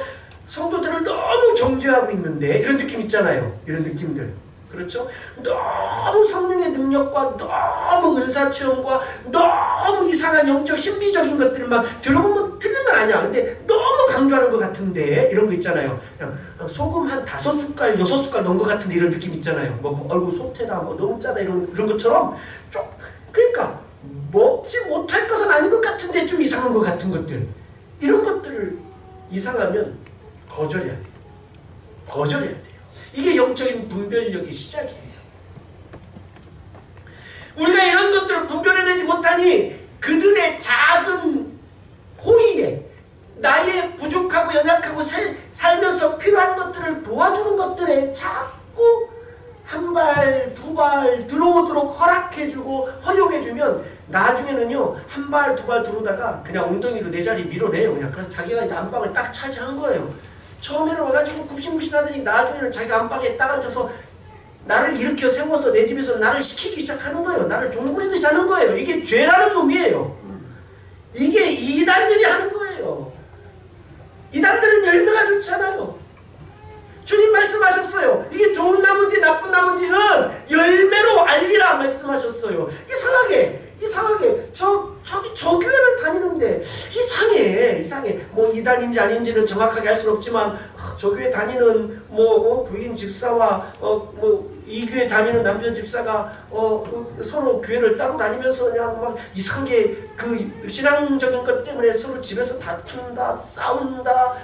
성도들을 너무 정죄하고 있는데 이런 느낌 있잖아요. 이런 느낌들. 그렇죠? 너무 성령의 능력과 너무 은사체험과 너무 이상한 영적 신비적인 것들만 들어보면 틀린 건 아니야. 근데 너무 강조하는 것 같은데 이런 거 있잖아요. 그냥 소금 한 5숟갈 6숟갈 넣은 것 같은데 이런 느낌 있잖아요. 얼굴 소태다 너무 짜다 이런 것처럼 그러니까 먹지 못할 것은 아닌 것 같은데 좀 이상한 것 같은 것들 이런 것들을 이상하면 거절해야 돼요. 거절해야 돼요. 이게 영적인 분별력의 시작이에요. 우리가 이런 것들을 분별해내지 못하니 그들의 작은 호의에 나의 부족하고 연약하고 살면서 필요한 것들을 도와주는 것들에 자꾸 한 발, 두 발 들어오도록 허락해주고 허용해주면 나중에는요 한 발, 두 발 들어오다가 그냥 엉덩이로 내 자리 밀어내요. 그냥 그래서 자기가 이제 안방을 딱 차지한 거예요. 처음에는 와가지고 굽신굽신하더니 나중에는 자기가 안방에 딱 앉아서 나를 일으켜 세워서 내 집에서 나를 시키기 시작하는 거예요. 나를 종부리듯이 하는 거예요. 이게 죄라는 놈이에요. 이게 이단들이 하는 거예요. 이단들은 열매가 좋지 않아요. 주님 말씀하셨어요. 이게 좋은 나무인지 나쁜 나무인지는 열매로 알리라 말씀하셨어요. 이상하게 저 교회를 다니는데 이상해. 이단인지 아닌지는 정확하게 알 수는 없지만 저 교회 다니는 부인 집사와 이 교회 다니는 남편 집사가 서로 교회를 따로 다니면서 그냥 막 이상하게 그 신앙적인 것 때문에 서로 집에서 다툰다, 싸운다,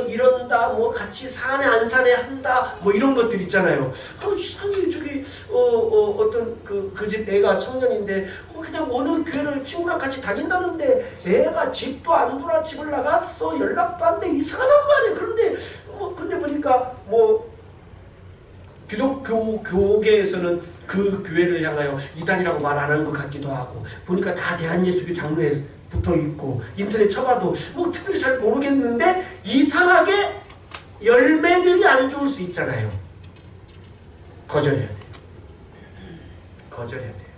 이런다, 같이 사내 안 사내 한다, 이런 것들 있잖아요. 이상하게 어떤 그 집 애가 청년인데 그냥 어느 교회를 친구랑 같이 같이 다닌다는데 애가 집도 안 돌아 집을 나갔어. 연락도 안 돼. 이상하단 말이에요. 그런데 근데 보니까 기독교 교계에서는 그 교회를 향하여 이단이라고 말 안 하는 것 같기도 하고, 보니까 다 대한예수교 장로에 붙어 있고, 인터넷 쳐봐도 특별히 잘 모르겠는데 이상하게 열매들이 안 좋을 수 있잖아요. 거절해야 돼요. 거절해야 돼요.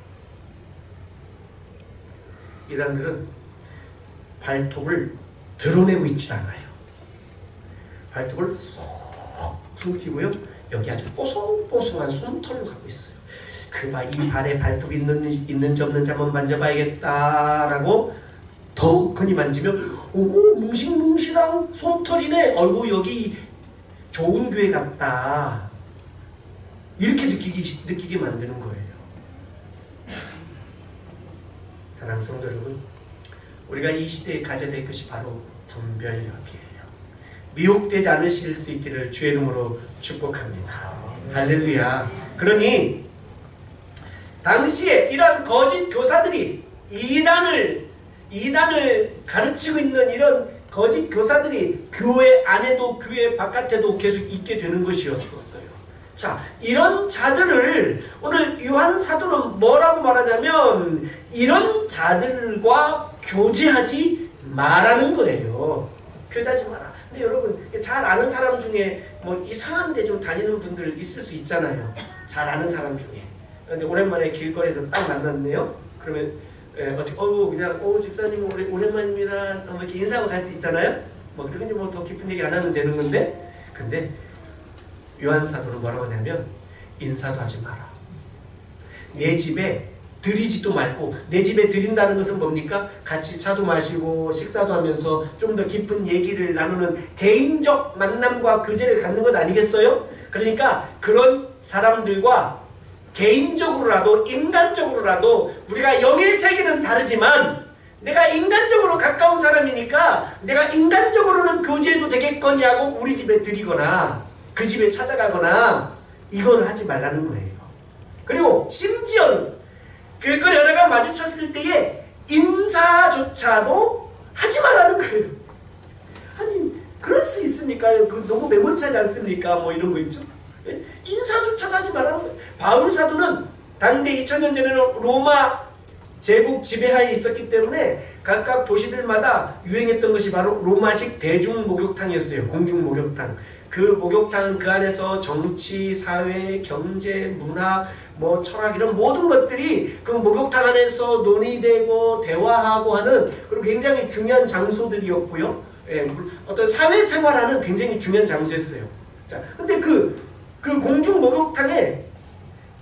이단들은 발톱을 드러내고 있지 않아요. 발톱을 쏙 숨기고요. 여기 아주 뽀송뽀송한 솜털을 갖고 있어요. 이 발에 발톱이 있는지 없는지 한번 만져봐야겠다라고 더욱 흔히 만지면 뭉실뭉실한 솜털이네. 어이구 여기 좋은 교회 같다. 이렇게 느끼게 만드는 거예요. 사랑하는 성도 여러분, 우리가 이 시대에 가져야 될 것이 바로 분별력이에요. 미혹되지 않으실 수 있기를 주의 이름으로 축복합니다. 할렐루야. 그러니 당시에 이런 거짓 교사들이 이단을 가르치고 있는 이런 거짓 교사들이 교회 안에도 교회 바깥에도 계속 있게 되는 것이었어요. 자, 이런 자들을 오늘 요한 사도는 뭐라고 말하냐면 이런 자들과 교제하지 말라는 거예요. 교제하지 마라. 근데 여러분, 잘 아는 사람 중에 이상한 데 좀 다니는 분들 있을 수 있잖아요. 잘 아는 사람 중에. 근데 오랜만에 길거리에서 딱 만났네요. 그러면 그냥 집사님 오랜만입니다. 이렇게 인사하고 갈 수 있잖아요. 그리고 이제 더 깊은 얘기 안 하면 되는 건데, 근데 요한 사도는 뭐라고 하냐면 인사도 하지 마라. 내 집에 들이지도 말고, 내 집에 들인다는 것은 뭡니까? 같이 차도 마시고 식사도 하면서 좀 더 깊은 얘기를 나누는 개인적 만남과 교제를 갖는 것 아니겠어요? 그러니까 그런 사람들과 개인적으로라도 인간적으로라도 우리가 영의 세계는 다르지만 내가 인간적으로 가까운 사람이니까 내가 인간적으로는 교제해도 되겠거니 하고 우리 집에 들이거나 그 집에 찾아가거나 이걸 하지 말라는 거예요. 그리고 심지어는 그걸 여러가 마주쳤을 때에 인사조차도 하지 말라는 거예요. 아니 그럴 수 있습니까? 너무 매몰차지 않습니까? 이런 거 있죠. 인사조차도 하지 말라는 거예요. 바울 사도는 당대 2000년 전에는 로마 제국 지배하에 있었기 때문에 각각 도시들마다 유행했던 것이 바로 로마식 대중 목욕탕이었어요. 공중 목욕탕. 그 목욕탕은 그 안에서 정치, 사회, 경제, 문화, 철학 이런 모든 것들이 그 목욕탕 안에서 논의되고 대화하고 하는 그리고 굉장히 중요한 장소들이었고요. 어떤 사회생활하는 굉장히 중요한 장소였어요. 자, 근데 그 공중 목욕탕에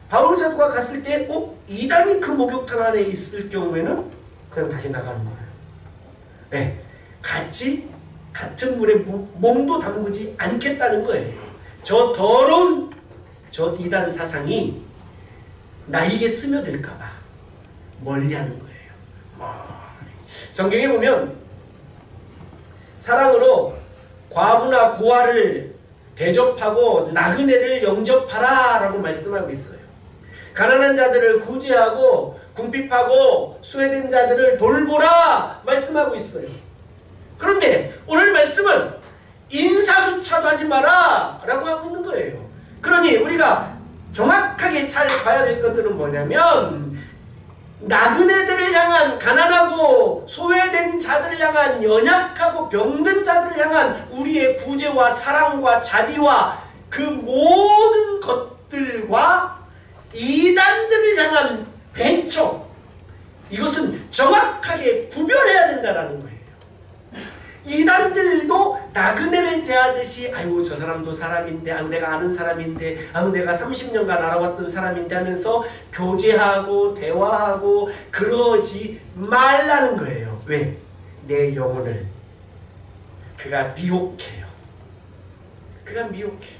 바울 사도가 갔을 때 이단이 그 목욕탕 안에 있을 경우에는 그냥 다시 나가는 거예요. 같은 물에 몸도 담그지 않겠다는 거예요. 저 더러운 저 이단 사상이 나에게 스며들까봐 멀리하는 거예요. 성경에 보면 사랑으로 과부나 고아를 대접하고 나그네를 영접하라 라고 말씀하고 있어요. 가난한 자들을 구제하고 궁핍하고 소외된 자들을 돌보라 말씀하고 있어요. 그런데 오늘 말씀은 인사조차도 하지 마라 라고 하고 있는 거예요. 그러니 우리가 정확하게 잘 봐야 될 것들은 뭐냐면 나그네들을 향한, 가난하고 소외된 자들을 향한, 연약하고 병든 자들을 향한 우리의 구제와 사랑과 자비와 그 모든 것들과 이단들을 향한 배척, 이것은 정확하게 구별해야 된다는 거예요. 이단들도 나그네를 대하듯이 아이고 저 사람도 사람인데, 내가 아는 사람인데, 내가 30년간 알아왔던 사람인데 하면서 교제하고 대화하고 그러지 말라는 거예요. 왜? 내 영혼을 그가 미혹해요. 그가 미혹해요.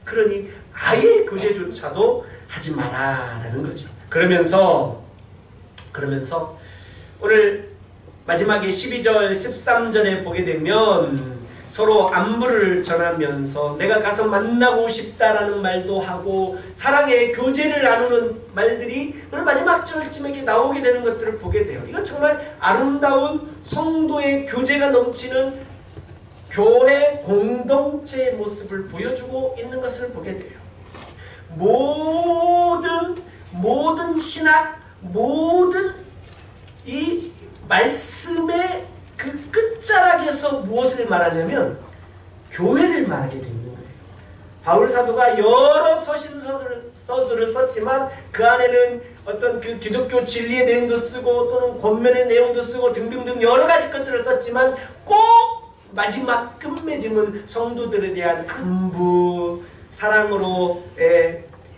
그러니 아예 교제조차도 하지 마라라는 거죠. 그러면서 오늘 마지막에 12절 13절에 보게 되면 서로 안부를 전하면서 내가 가서 만나고 싶다라는 말도 하고 사랑의 교제를 나누는 말들이 오늘 마지막 절쯤에 이렇게 나오게 되는 것들을 보게 돼요. 이건 정말 아름다운 성도의 교제가 넘치는 교회 공동체의 모습을 보여주고 있는 것을 보게 돼요. 모든 신학, 모든 이 말씀의 그 끝자락에서 무엇을 말하냐면 교회를 말하게 되는 거예요. 바울 사도가 여러 서신서들을 썼지만 그 안에는 어떤 그 기독교 진리의 내용도 쓰고 또는 권면의 내용도 쓰고 등등등 여러 가지 것들을 썼지만 꼭 마지막 끝맺음은 성도들에 대한 안부, 사랑으로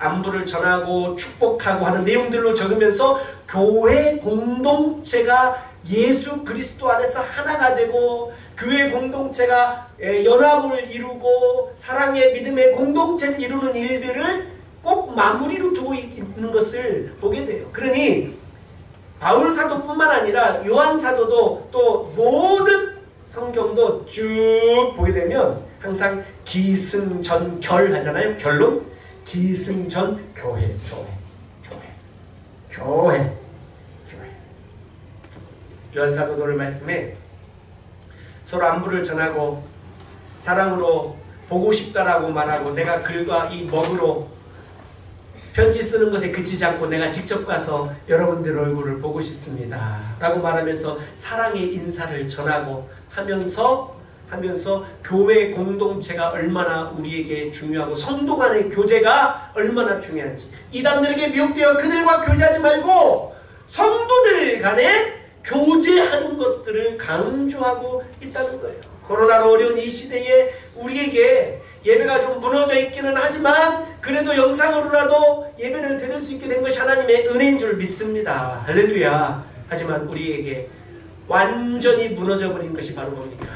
안부를 전하고 축복하고 하는 내용들로 적으면서 교회 공동체가 예수 그리스도 안에서 하나가 되고 교회 공동체가 연합을 이루고 사랑의 믿음의 공동체를 이루는 일들을 꼭 마무리로 두고 있는 것을 보게 돼요. 그러니 바울 사도뿐만 아니라 요한 사도도 또 모든 성경도 쭉 보게 되면 항상 기승전결 하잖아요. 결론 기승전 교회. 요한 사도도 오늘 말씀에 서로 안부를 전하고 사랑으로 보고 싶다라고 말하고 내가 글과 이 먹으로 편지 쓰는 것에 그치지 않고 내가 직접 가서 여러분들 얼굴을 보고 싶습니다 라고 말하면서 사랑의 인사를 전하고 하면서 교회 공동체가 얼마나 우리에게 중요하고 성도 간의 교제가 얼마나 중요한지, 이단들에게 미혹되어 그들과 교제하지 말고 성도들 간에 교제하는 것들을 강조하고 있다는 거예요. 코로나로 어려운 이 시대에 우리에게 예배가 좀 무너져 있기는 하지만 그래도 영상으로라도 예배를 드릴 수 있게 된 것이 하나님의 은혜인 줄 믿습니다. 할렐루야. 하지만 우리에게 완전히 무너져 버린 것이 바로 뭡니까?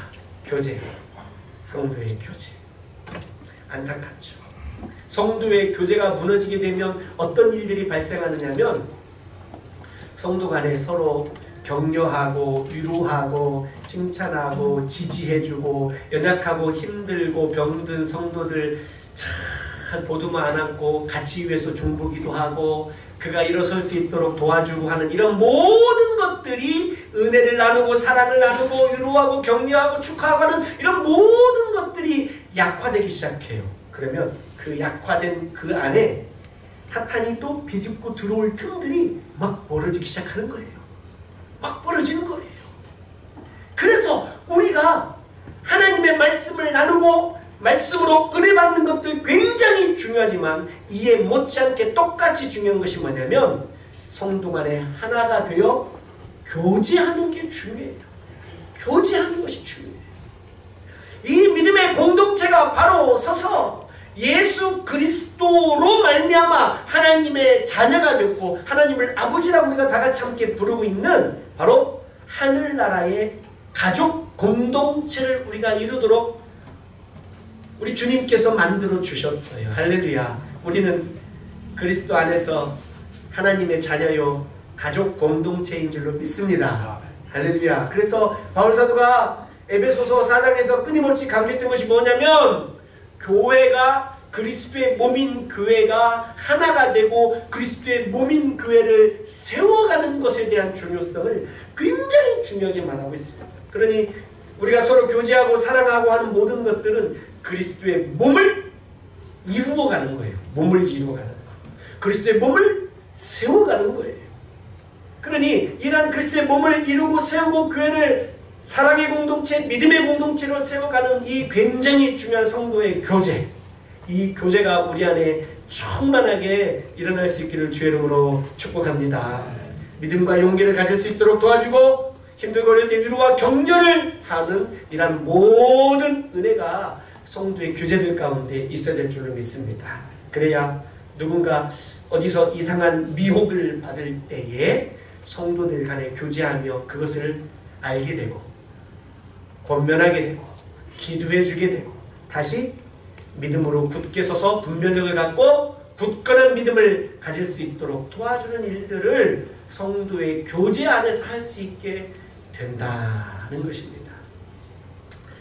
교제. 성도의 교제. 안타깝죠. 성도의 교제가 무너지게 되면 어떤 일들이 발생하느냐면 성도 간에 서로 격려하고 위로하고 칭찬하고 지지해주고 연약하고 힘들고 병든 성도들 잘 보듬어 안고 같이 위해서 중보기도 하고 그가 일어설 수 있도록 도와주고 하는 이런 모든 것들이 은혜를 나누고 사랑을 나누고 위로하고 격려하고 축하하고 하는 이런 모든 것들이 약화되기 시작해요. 그러면 그 약화된 그 안에 사탄이 또 비집고 들어올 틈들이 막 벌어지기 시작하는 거예요. 막 벌어지는 거예요. 그래서 우리가 하나님의 말씀을 나누고 말씀으로 은혜 받는 것도 굉장히 중요하지만 이에 못지않게 똑같이 중요한 것이 뭐냐면 성도 간에 하나가 되어 교제하는 게 중요해요. 교제하는 것이 중요해요. 이 믿음의 공동체가 바로 서서 예수 그리스도로 말미암아 하나님의 자녀가 됐고 하나님을 아버지라고 우리가 다 같이 함께 부르고 있는 바로 하늘나라의 가족 공동체를 우리가 이루도록 우리 주님께서 만들어 주셨어요. 할렐루야. 우리는 그리스도 안에서 하나님의 자녀요 가족 공동체인 줄로 믿습니다. 할렐루야. 그래서 바울사도가 에베소서 4장에서 끊임없이 강조했던 것이 뭐냐면 교회가 그리스도의 몸인 교회가 하나가 되고 그리스도의 몸인 교회를 세워가는 것에 대한 중요성을 굉장히 중요하게 말하고 있습니다. 그러니 우리가 서로 교제하고 사랑하고 하는 모든 것들은 그리스도의 몸을 이루어가는 거예요. 몸을 이루어가는 거. 그리스도의 몸을 세워가는 거예요. 그러니 이러한 그리스도의 몸을 이루고 세우고 교회를 사랑의 공동체, 믿음의 공동체로 세워가는 이 굉장히 중요한 성도의 교제, 이 교제가 우리 안에 충만하게 일어날 수 있기를 주의 이름으로 축복합니다. 믿음과 용기를 가질 수 있도록 도와주고 힘들고 어려울 때 위로와 격려를 하는 이런 모든 은혜가 성도의 교제들 가운데 있어야 될 줄로 믿습니다. 그래야 누군가 어디서 이상한 미혹을 받을 때에 성도들 간에 교제하며 그것을 알게 되고 권면하게 되고 기도해 주게 되고 다시 믿음으로 굳게 서서 분별력을 갖고 굳건한 믿음을 가질 수 있도록 도와주는 일들을 성도의 교제 안에서 할 수 있게 된다는 것입니다.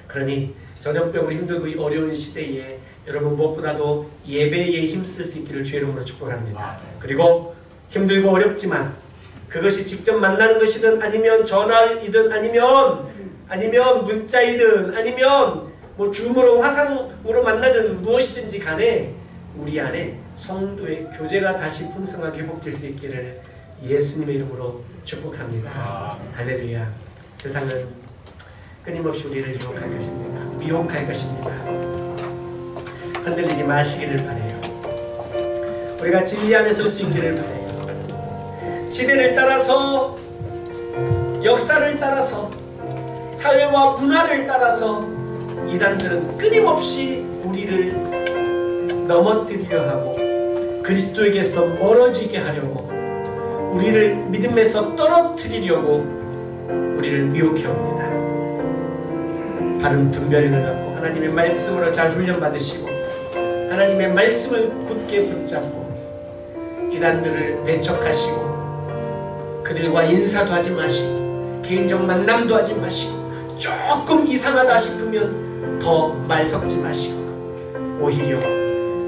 그러니 전염병으로 힘들고 이 어려운 시대에 여러분 무엇보다도 예배에 힘쓸 수 있기를 주의 이름으로 축복합니다. 그리고 힘들고 어렵지만 그것이 직접 만나는 것이든 아니면 전화이든 아니면 문자이든 아니면 뭐 줌으로 화상으로 만나든 무엇이든지 간에 우리 안에 성도의 교제가 다시 풍성하게 회복될 수 있기를 예수님의 이름으로 축복합니다. 할렐루야. 세상은 끊임없이 우리를 유혹할 것입니다. 미혹할 것입니다. 흔들리지 마시기를 바라요. 우리가 진리 안에 설 수 있기를 바라요. 시대를 따라서, 역사를 따라서, 사회와 문화를 따라서 이단들은 끊임없이 우리를 넘어뜨리려 하고 그리스도에게서 멀어지게 하려고 우리를 믿음에서 떨어뜨리려고 우리를 미혹해옵니다. 바른 분별을 갖고 하나님의 말씀으로 잘 훈련받으시고 하나님의 말씀을 굳게 붙잡고 이단들을 배척하시고 그들과 인사도 하지 마시고 개인적 만남도 하지 마시고 조금 이상하다 싶으면 더 말 섞지 마시고 오히려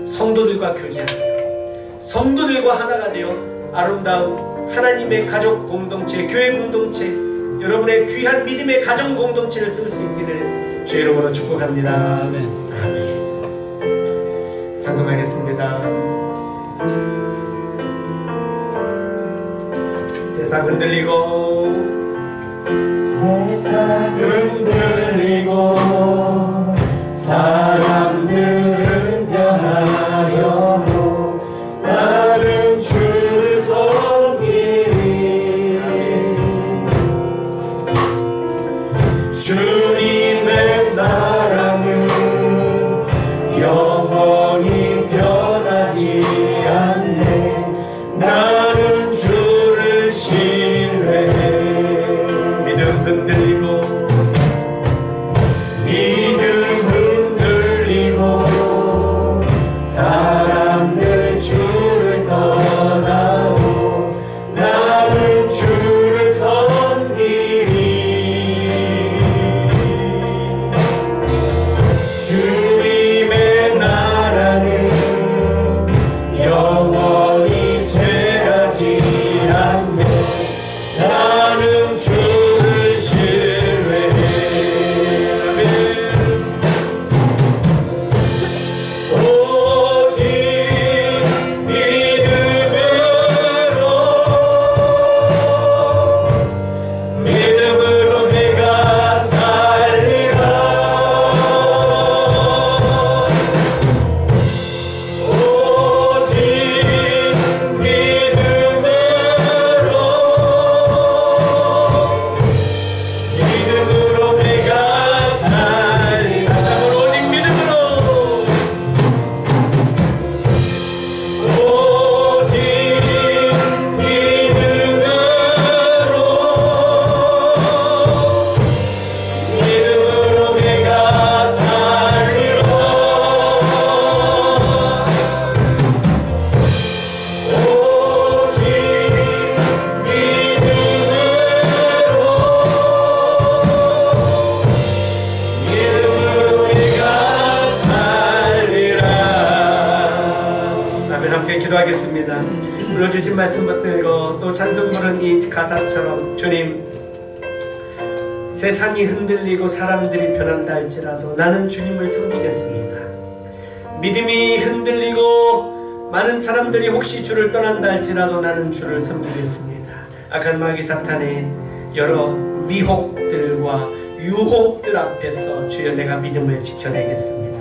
성도들과 교제하며 성도들과 하나가 되어 아름다운 하나님의 가족 공동체, 교회 공동체, 여러분의 귀한 믿음의 가정 공동체를 쓸 수 있기를 주의 이름으로 축복합니다. 아멘. 아멘. 찬송하겠습니다. 세상 흔들리고 사람들은 변하여도 나는 주를 섬기리. 주님의 사랑은 영원히 변하지 않네. 나는 주를 신뢰해. 믿음 흔들리고 사람들 주를 떠나고 나는 주를 섬기리. 주님의 나라는 영원히 쇠하지 않네. 나는 주를 신뢰해. 기도하겠습니다. 불러주신 말씀 붙들고 또 찬송 부른 이 가사처럼 주님, 세상이 흔들리고 사람들이 변한다 할지라도 나는 주님을 섬기겠습니다. 믿음이 흔들리고 많은 사람들이 혹시 주를 떠난다 할지라도 나는 주를 섬기겠습니다. 악한 마귀 사탄의 여러 미혹들과 유혹들 앞에서 주여 내가 믿음을 지켜내겠습니다.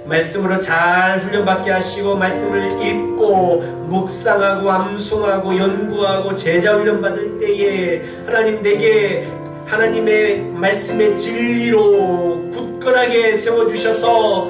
말씀으로 잘 훈련받게 하시고 말씀을 읽고 묵상하고 암송하고 연구하고 제자 훈련 받을 때에 하나님 내게 하나님의 말씀의 진리로 굳건하게 세워주셔서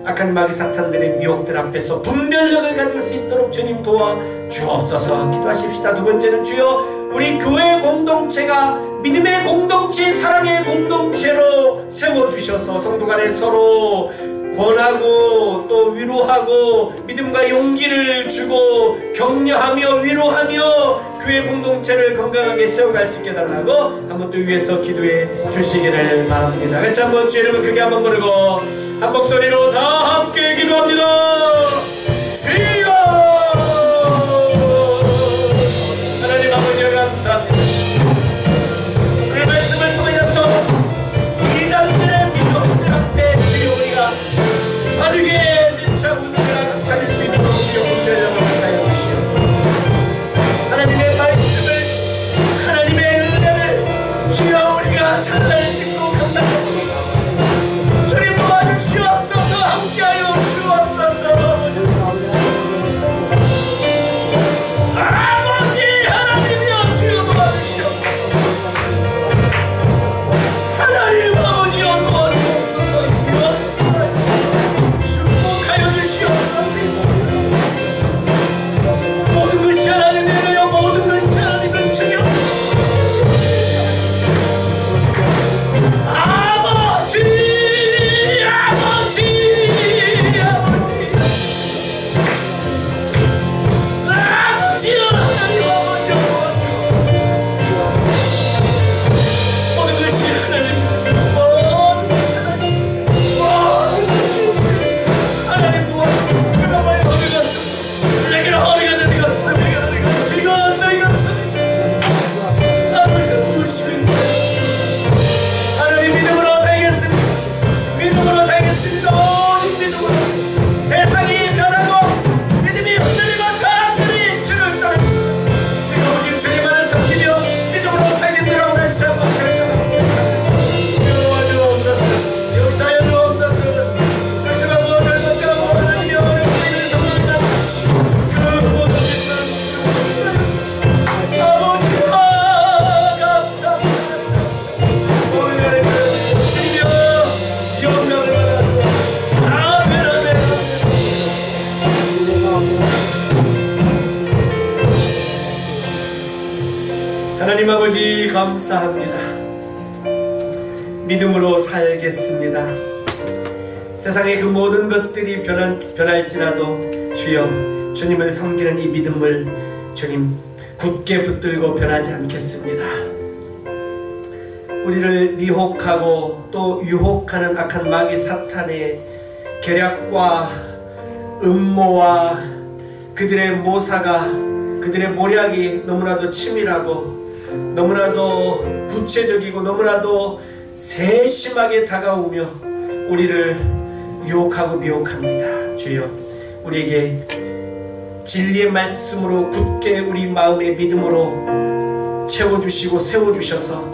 악한 마귀 사탄들의 미혹들 앞에서 분별력을 가질 수 있도록 주님 도와 주옵소서. 기도하십시다. 두 번째는 주여 우리 교회 공동체가 믿음의 공동체, 사랑의 공동체로 세워주셔서 성도 간에 서로 권하고 또 위로하고 믿음과 용기를 주고 격려하며 위로하며 교회 공동체를 건강하게 세워갈 수 있게 달라고 한번 또 위에서 기도해 주시기를 바랍니다. 같이 한번 주의 이름을 크게 한번 부르고 한 목소리로 다 함께 기도합니다. 주여! 하나님 아버지 감사합니다. 오늘 말씀을 통해서 이단들의 미혹들 앞에 주여 우리가 바르게 쫓아오는 그를 찾을 수 있는 주여 은혜를 하여 주시옵소서. 하나님의 말씀을 하나님의 은혜를 주여 우리가 잘 듣고 감당합니다. 주님 도와주시옵소서. 함께하여 주옵소서. 아버지 하나님이여 주여 도와주시옵소서. 하나님 아버지여 도와주옵소서. 축복하여 주시옵소서. 모든 것이 하나님의 은혜요 모든 것이 하나님의 주여 아버지 아버지여 하나님 아버지여 모든 것이 하나님 모든 것이 하나님 도와주시옵소서. 그나마의 허리가 내게는 허리가 내리겠어. 내가 지가 내리겠어. 아버지가 무엇이든 하나님 믿음으로 살겠습니다. 믿음으로 살겠습니다. 오직 믿음으로 세상이 변하고 믿음이 흔들리고 사람들이 주를 따르고 지금 오직 주님만을 섬기며 믿음으로 살겠노라고 다시 한번 결정합니다. 도와주옵소서. 역사여 주옵소서. 그리스도가 무엇을 만들고 하나님의 어려운 일을 성공한다. 그 모든 일만 아버지와 감사합니다. 오늘 주님여 영광을 받아주옵소서. 아멘 아멘. 하나님 아버지 감사합니다. 믿음으로 살겠습니다. 세상의 그 모든 것들이 변할지라도 주여 주님을 섬기는 이 믿음을 주님 굳게 붙들고 변하지 않겠습니다. 우리를 미혹하고 또 유혹하는 악한 마귀 사탄의 계략과 음모와 그들의 모사가 그들의 모략이 너무나도 치밀하고 너무나도 구체적이고 너무나도 세심하게 다가오며 우리를 유혹하고 미혹합니다. 주여 우리에게 진리의 말씀으로 굳게 우리 마음의 믿음으로 채워주시고 세워주셔서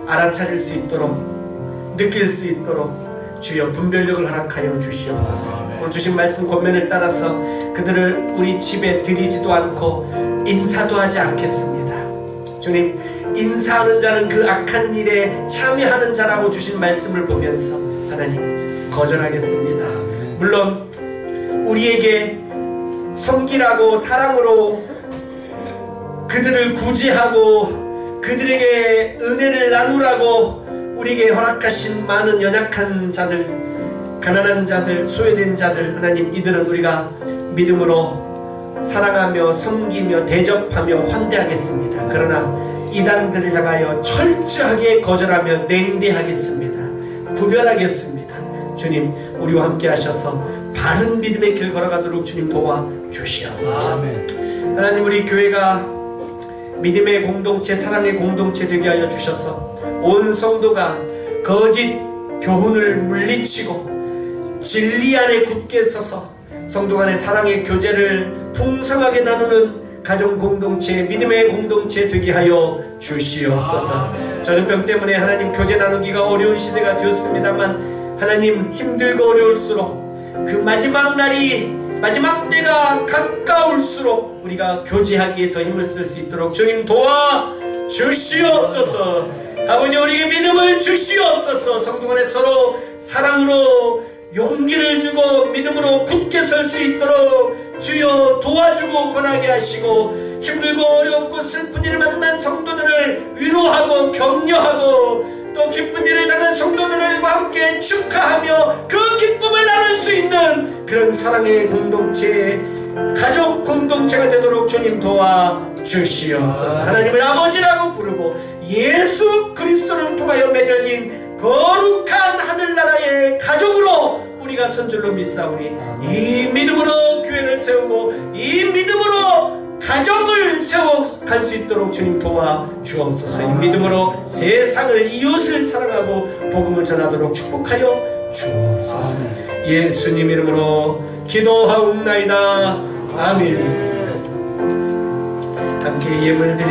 알아차릴 수 있도록 느낄 수 있도록 주여 분별력을 허락하여 주시옵소서. 오늘 주신 말씀 권면을 따라서 그들을 우리 집에 들이지도 않고 인사도 하지 않겠습니다. 주님 인사하는 자는 그 악한 일에 참여하는 자라고 주신 말씀을 보면서 하나님 거절하겠습니다. 물론 우리에게 섬기라고 사랑으로 그들을 구제하고 그들에게 은혜를 나누라고 우리에게 허락하신 많은 연약한 자들, 가난한 자들, 소외된 자들 하나님 이들은 우리가 믿음으로 사랑하며 섬기며 대접하며 환대하겠습니다. 그러나 이단들을 향하여 철저하게 거절하며 냉대하겠습니다. 구별하겠습니다. 주님 우리와 함께 하셔서 바른 믿음의 길 걸어가도록 주님 도와주시옵소서. 하나님 우리 교회가 믿음의 공동체 사랑의 공동체 되게 하여 주셔서 온 성도가 거짓 교훈을 물리치고 진리 안에 굳게 서서 성도 간의 사랑의 교제를 풍성하게 나누는 가정 공동체 믿음의 공동체 되게 하여 주시옵소서. 전염병 때문에 하나님 교제 나누기가 어려운 시대가 되었습니다만 하나님 힘들고 어려울수록 그 마지막 날이 마지막 때가 가까울수록 우리가 교제하기에 더 힘을 쓸 수 있도록 주님 도와주시옵소서. 아버지 우리에게 믿음을 주시옵소서. 성도 간에 서로 사랑으로 용기를 주고 믿음으로 굳게 설 수 있도록 주여 도와주고 권하게 하시고 힘들고 어렵고 슬픈 일을 만난 성도들을 위로하고 격려하고 또 기쁜 일을 당한 성도들과 함께 축하하며 그 기쁨을 나눌 수 있는 그런 사랑의 공동체, 가족 공동체가 되도록 주님 도와주시옵소서. 하나님을 아버지라고 부르고 예수 그리스도를 통하여 맺어진 거룩한 하늘나라의 가족으로 우리가 선줄로 믿사오니 이 믿음으로 교회를 세우고 이 믿음으로 가정을 세워갈 수 있도록 주님 도와주옵소서. 이 믿음으로 세상을, 이웃을 사랑하고 복음을 전하도록 축복하여 주옵소서. 예수님 이름으로 기도하옵나이다. 아멘. 함께 예물 드립니다.